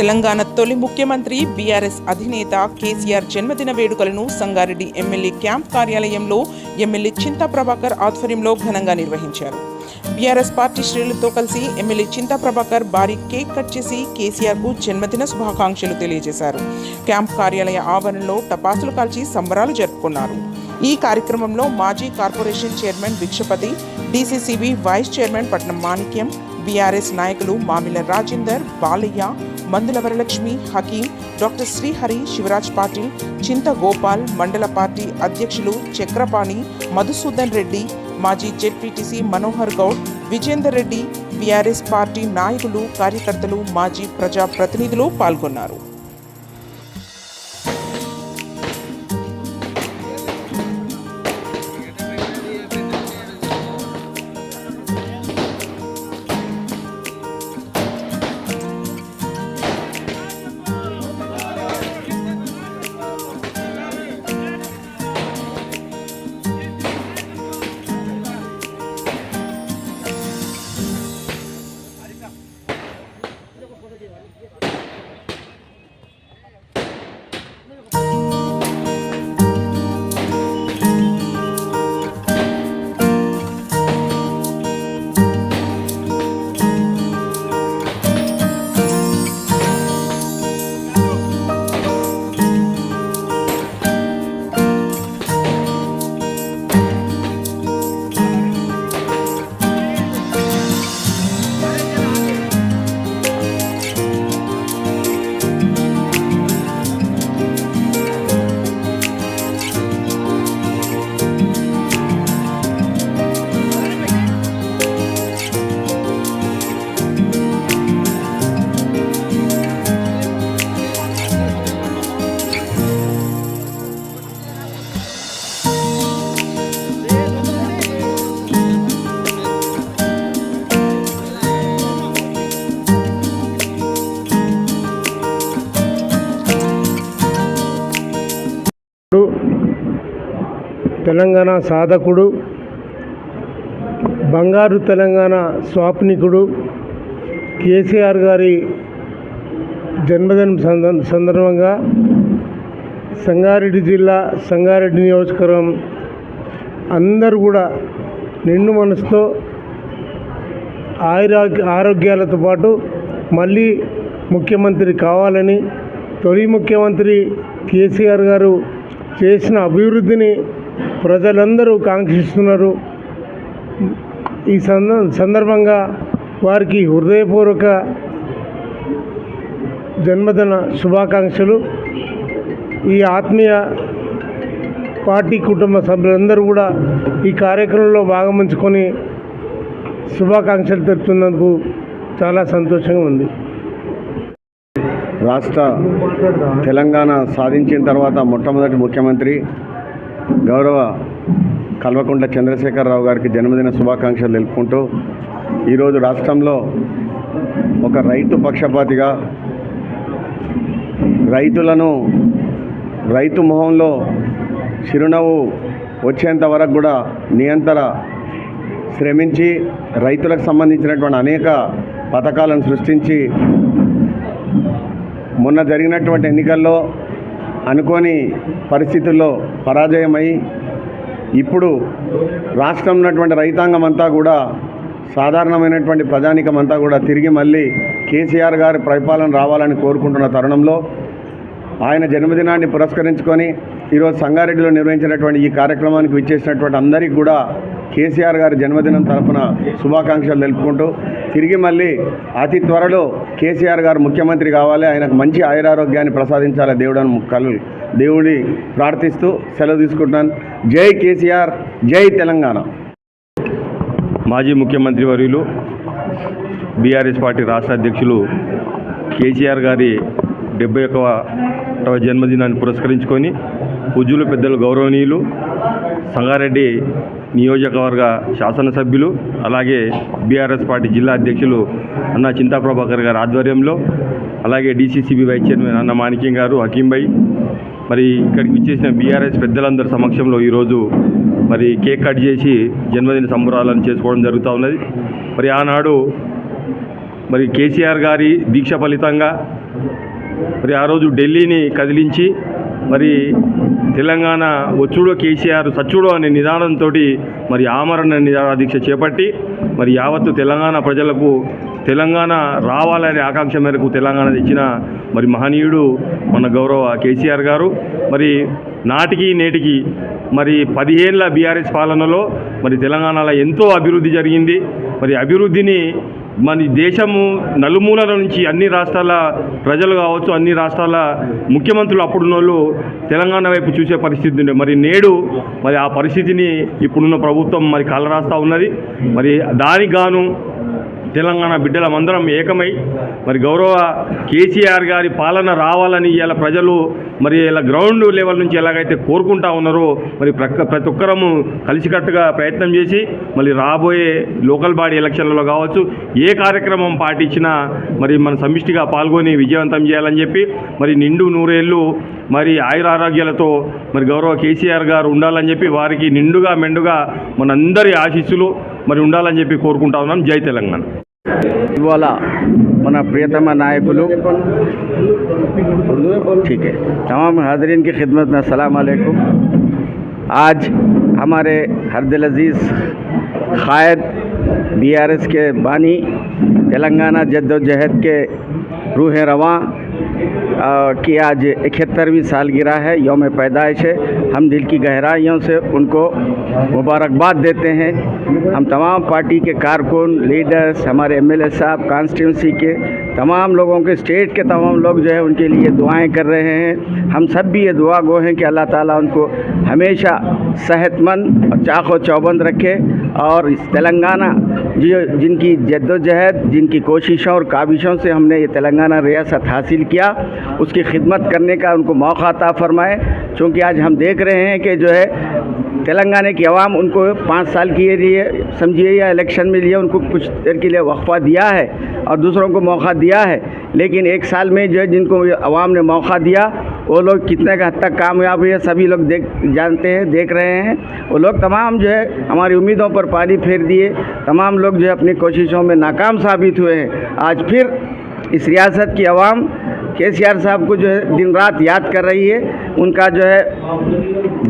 తెలంగాణ తొలి ముఖ్యమంత్రి బీఆర్ఎస్ అధినేత కేసీఆర్ జన్మదిన వేడుకలను సంగారెడ్డి ఎమ్మెల్యే క్యాంప్ కార్యాలయంలో ఎమ్మెల్యే చింతా ప్రభాకర్ ఆధ్వర్యంలో ఘనంగా నిర్వహించారు. బీఆర్ఎస్ పార్టీ శ్రేణులతో కలిసి ఎమ్మెల్యే చింతా ప్రభాకర్ భారీ కేక్ కట్ చేసి కేసీఆర్కు జన్మదిన శుభాకాంక్షలు తెలియజేశారు. క్యాంప్ కార్యాలయ ఆవరణలో టపాసులు కాల్చి సంబరాలు జరుపుకున్నారు. ఈ కార్యక్రమంలో మాజీ corporation chairman Bhikshapati, DCCB vice chairman Patnam Manikyam, BRS నాయకులు మామిల రాజేందర్, బాలయ్య, మందుల వరలక్ష్మి, హకీం, డాక్టర్ శ్రీహరి, శివరాజ్ పాటిల్, చింత గోపాల్, మండల పార్టీ అధ్యక్షులు చక్రపాణి, మధుసూదన్ రెడ్డి, మాజీ ZPTC Manohar Goud, Vijender Reddy, BRS party నాయకులు, కార్యకర్తలు, మాజీ ప్రజాప్రతినిధులు పాల్గొన్నారు. తెలంగాణ సాధకుడు, బంగారు తెలంగాణ స్వాప్నికుడు కేసీఆర్ గారి జన్మదినం సందర్భంగా సంగారెడ్డి జిల్లా, సంగారెడ్డి నియోజకవర్గం అందరూ కూడా నిండు మనసుతో ఆరోగ్యాలతో పాటు మళ్ళీ ముఖ్యమంత్రి కావాలని, తొలి ముఖ్యమంత్రి కేసీఆర్ గారు చేసిన అభివృద్ధిని ప్రజలందరూ కాంక్షిస్తున్నారు. ఈ సందర్భంగా వారికి హృదయపూర్వక జన్మదిన శుభాకాంక్షలు. ఈ ఆత్మీయ పార్టీ కుటుంబ సభ్యులందరూ కూడా ఈ కార్యక్రమంలో భాగముంచుకొని శుభాకాంక్షలు తెలుపుతున్నందుకు చాలా సంతోషంగా ఉంది. రాష్ట్ర తెలంగాణ సాధించిన తర్వాత మొట్టమొదటి ముఖ్యమంత్రి గౌరవ కల్వకుంట్ల చంద్రశేఖరరావు గారికి జన్మదిన శుభాకాంక్షలు తెలుపుకుంటూ ఈరోజు రాష్ట్రంలో ఒక రైతు పక్షపాతిగా రైతు మొహంలో చిరునవ్వు వచ్చేంత వరకు కూడా నిరంతర శ్రమించి రైతులకు సంబంధించినటువంటి అనేక పథకాలను సృష్టించి మొన్న జరిగినటువంటి ఎన్నికల్లో అనుకోని పరిస్థితుల్లో పరాజయమై ఇప్పుడు రాష్ట్రం ఉన్నటువంటి రైతాంగం అంతా కూడా, సాధారణమైనటువంటి ప్రజానికం అంతా కూడా తిరిగి మళ్ళీ కేసీఆర్ గారి పరిపాలన రావాలని కోరుకుంటున్న తరుణంలో ఆయన జన్మదినాన్ని పురస్కరించుకొని ఈరోజు సంగారెడ్డిలో నిర్వహించినటువంటి ఈ కార్యక్రమానికి విచ్చేసినటువంటి అందరికీ కూడా కేసీఆర్ గారి జన్మదినం తరఫున శుభాకాంక్షలు తెలుపుకుంటూ తిరిగి మళ్ళీ అతి త్వరలో కేసీఆర్ గారు ముఖ్యమంత్రి కావాలి, ఆయనకు మంచి ఆయురారోగ్యాన్ని ప్రసాదించాలి దేవుడి ప్రార్థిస్తూ సెలవు తీసుకుంటున్నాను. జై కేసీఆర్, జై తెలంగాణ. మాజీ ముఖ్యమంత్రి వర్యులు బీఆర్ఎస్ పార్టీ రాష్ట్ర అధ్యక్షులు కేసీఆర్ గారి 71వ జన్మదినాన్ని పురస్కరించుకొని పూజ్యులు పెద్దలు గౌరవనీయులు సంగారెడ్డి నియోజకవర్గ శాసనసభ్యులు అలాగే బీఆర్ఎస్ పార్టీ జిల్లా అధ్యక్షులు అన్న చింతా ప్రభాకర్ గారి ఆధ్వర్యంలో, అలాగే డీసీసీబీ వైస్ చైర్మన్ అన్న మాణిక్యం గారు, హకీం భాయ్, మరి ఇక్కడికి విచ్చేసిన బీఆర్ఎస్ పెద్దలందరి సమక్షంలో ఈరోజు మరి కేక్ కట్ చేసి జన్మదిన సంబరాలను చేసుకోవడం జరుగుతూ ఉన్నది. మరి ఆనాడు మరి కేసీఆర్ గారి దీక్ష ఫలితంగా మరి ఆ రోజు ఢిల్లీని కదిలించి మరి తెలంగాణ వచ్చుడో కేసీఆర్ సచ్చుడో అనే నిదానంతో మరి ఆమరణ నిరాహార దీక్ష చేపట్టి మరి యావత్తు తెలంగాణ ప్రజలకు తెలంగాణ రావాలనే ఆకాంక్ష మేరకు తెలంగాణ తెచ్చిన మరి మహనీయుడు మన గౌరవ కేసీఆర్ గారు. మరి నాటికి నేటికి మరి 10 ఏళ్ల బీఆర్ఎస్ పాలనలో మరి తెలంగాణలో ఎంతో అభివృద్ధి జరిగింది. మరి అభివృద్ధిని మన దేశము నలుమూలల నుంచి అన్ని రాష్ట్రాల ప్రజలు కావచ్చు, అన్ని రాష్ట్రాల ముఖ్యమంత్రులు అప్పుడున్న వాళ్ళు తెలంగాణ వైపు చూసే పరిస్థితి ఉండే. మరి నేడు మరి ఆ పరిస్థితిని ఇప్పుడున్న ప్రభుత్వం మరి కలరాస్తూ ఉన్నది. మరి దానికి గాను తెలంగాణ బిడ్డలమందరం ఏకమై మరి గౌరవ కేసీఆర్ గారి పాలన రావాలని ఇలా ప్రజలు మరి ఇలా గ్రౌండ్ లెవెల్ నుంచి ఎలాగైతే కోరుకుంటా ఉన్నారో మరి ప్రతి ఒక్కరము కలిసికట్టుగా ప్రయత్నం చేసి మళ్ళీ రాబోయే లోకల్ బాడీ ఎలక్షన్లలో కావచ్చు ఏ కార్యక్రమం పాటించినా మరి మన సమిష్టిగా పాల్గొని విజయవంతం చేయాలని చెప్పి మరి నిండు నూరేళ్ళు మరి ఆయురారోగ్యాలతో మరి గౌరవ కేసీఆర్ గారు ఉండాలని చెప్పి వారికి నిండుగా మెండుగా మనందరి ఆశీస్సులు మరి ఉండాలని చెప్పి కోరుకుంటా ఉన్నాం. జై తెలంగాణ. ఇవాళ మన ప్రియతమ నాయకులు ठीक है तमाम हाजरीन की खिदमत में अस्सलाम वालेकुम। आज हमारे हर दिल अजीज़ क़ायद बीआरएस के बानी तेलंगाना जद्दोजहद के रूह रवां की आज 71वीं सालगिरह है, यौम पैदाइश है। हम दिल की गहराइयों से उनको मुबारकबाद देते हैं। हम तमाम पार्टी के कारकुन, लीडर्स, हमारे एमएलए साहब, कॉन्स्टिट्यूंसी के तमाम लोगों के, स्टेट के तमाम लोग जो है उनके लिए दुआएं कर रहे हैं। हम सब भी ये दुआ गो हैं कि अल्लाह ताला उनको हमेशा सेहतमंद और चाक़ो चौबंद रखे और इस तेलंगाना जिनकी जद्दोजहद, जिनकी कोशिशों और काविशों से हमने ये तेलंगाना रियासत हासिल किया, उसकी खिदमत करने का उनको मौका अता फरमाए। चूँकि आज हम देख रहे हैं कि जो है तेलंगाना की आवाम उनको 5 साल के लिए समझिए या इलेक्शन में लिए उनको कुछ देर के लिए वक्फा दिया है और दूसरों को मौका दिया है, लेकिन 1 साल में जो है जिनको आवाम ने मौका दिया वो लोग कितने हद तक कामयाब हुए सभी लोग जानते हैं, देख रहे हैं। वो लोग तमाम जो है हमारी उम्मीदों पर पानी फेर दिए, तमाम लोग जो है अपनी कोशिशों में नाकाम साबित हुए हैं। आज फिर इस रियासत की आवाम केसीआर साहब को जो है दिन रात याद कर रही है। उनका जो है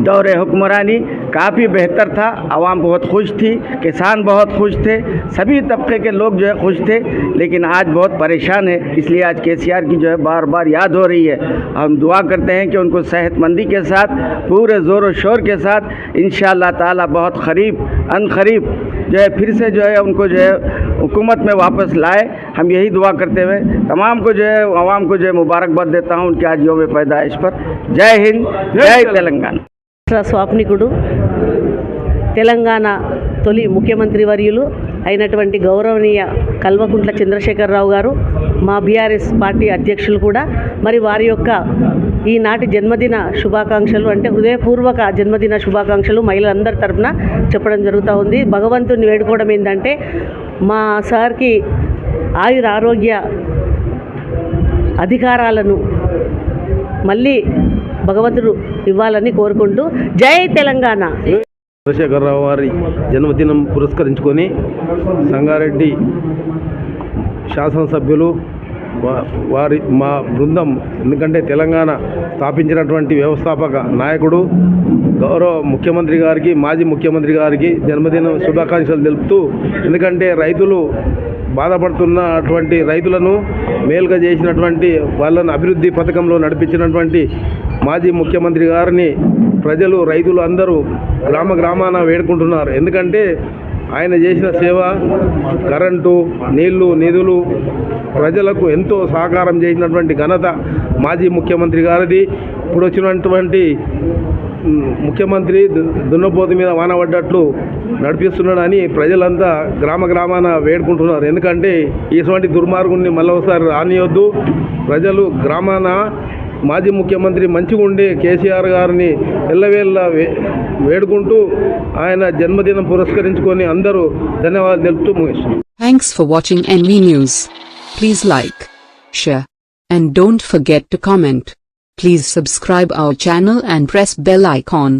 दौरे हुक्मरानी काफ़ी बेहतर था, आवाम बहुत खुश थी, किसान बहुत खुश थे, सभी तबके के लोग जो है खुश थे, लेकिन आज बहुत परेशान है। इसलिए आज केसीआर की जो है बार बार याद हो रही है। हम दुआ करते हैं कि उनको सेहतमंदी के साथ, पूरे ज़ोर और शोर के साथ इंशाअल्लाह ताला बहुत करीब जो है फिर से जो है उनको जो है हुकूमत में वापस लाए। हम यही दुआ करते हुए तमाम को जो है आवाम को जो है मुबारकबाद देता हूँ उनके आज यौम पैदाइश पर। जय हिंद, जय तेलंगाना। స్వాప్నికుడు తెలంగాణ తొలి ముఖ్యమంత్రి వర్యులు అయినటువంటి గౌరవనీయ కల్వకుంట్ల చంద్రశేఖరరావు గారు మా బీఆర్ఎస్ పార్టీ అధ్యక్షులు కూడా మరి వారి యొక్క ఈనాటి జన్మదిన శుభాకాంక్షలు అంటే హృదయపూర్వక జన్మదిన శుభాకాంక్షలు మహిళలందరి తరపున చెప్పడం జరుగుతూ ఉంది. భగవంతుని వేడుకోవడం ఏంటంటే మా సార్కి ఆరోగ్య అధికారాలను మళ్ళీ భగవంతుడు ఇవ్వాలని కోరుకుంటూ జై తెలంగాణ. చంద్రశేఖరరావు వారి జన్మదినం పురస్కరించుకొని సంగారెడ్డి శాసనసభ్యులు వారి మా బృందం, ఎందుకంటే తెలంగాణ స్థాపించినటువంటి వ్యవస్థాపక నాయకుడు గౌరవ ముఖ్యమంత్రి గారికి, మాజీ ముఖ్యమంత్రి గారికి జన్మదిన శుభాకాంక్షలు తెలుపుతూ, ఎందుకంటే రైతులు బాధపడుతున్నటువంటి రైతులను మేలుగా చేసినటువంటి వాళ్ళను అభివృద్ధి పథకంలో నడిపించినటువంటి మాజీ ముఖ్యమంత్రి గారిని ప్రజలు, రైతులు అందరూ గ్రామాన వేడుకుంటున్నారు. ఎందుకంటే ఆయన చేసిన సేవ, కరెంటు, నీళ్లు, నిధులు ప్రజలకు ఎంతో సహకారం చేసినటువంటి ఘనత మాజీ ముఖ్యమంత్రి గారిది. ఇప్పుడు వచ్చినటువంటి ముఖ్యమంత్రి దున్నపోతు మీద వాన పడ్డట్లు నడిపిస్తున్నాడని ప్రజలంతా గ్రామాన వేడుకుంటున్నారు. ఎందుకంటే ఇటువంటి దుర్మార్గుని మళ్ళీ ఒకసారి రానియొద్దు. ప్రజలు గ్రామాన మాజీ ముఖ్యమంత్రి మంచిగా ఉండే కేసీఆర్ గారిని ఎల్లవేళ్ళ వేడుకుంటూ ఆయన జన్మదినం పురస్కరించుకొని అందరూ ధన్యవాదాలు తెలుపుతూ ముగిస్తున్నాం. Thanks for watching NV News. Please like, share, and don't forget to comment. Please subscribe our channel and press bell icon.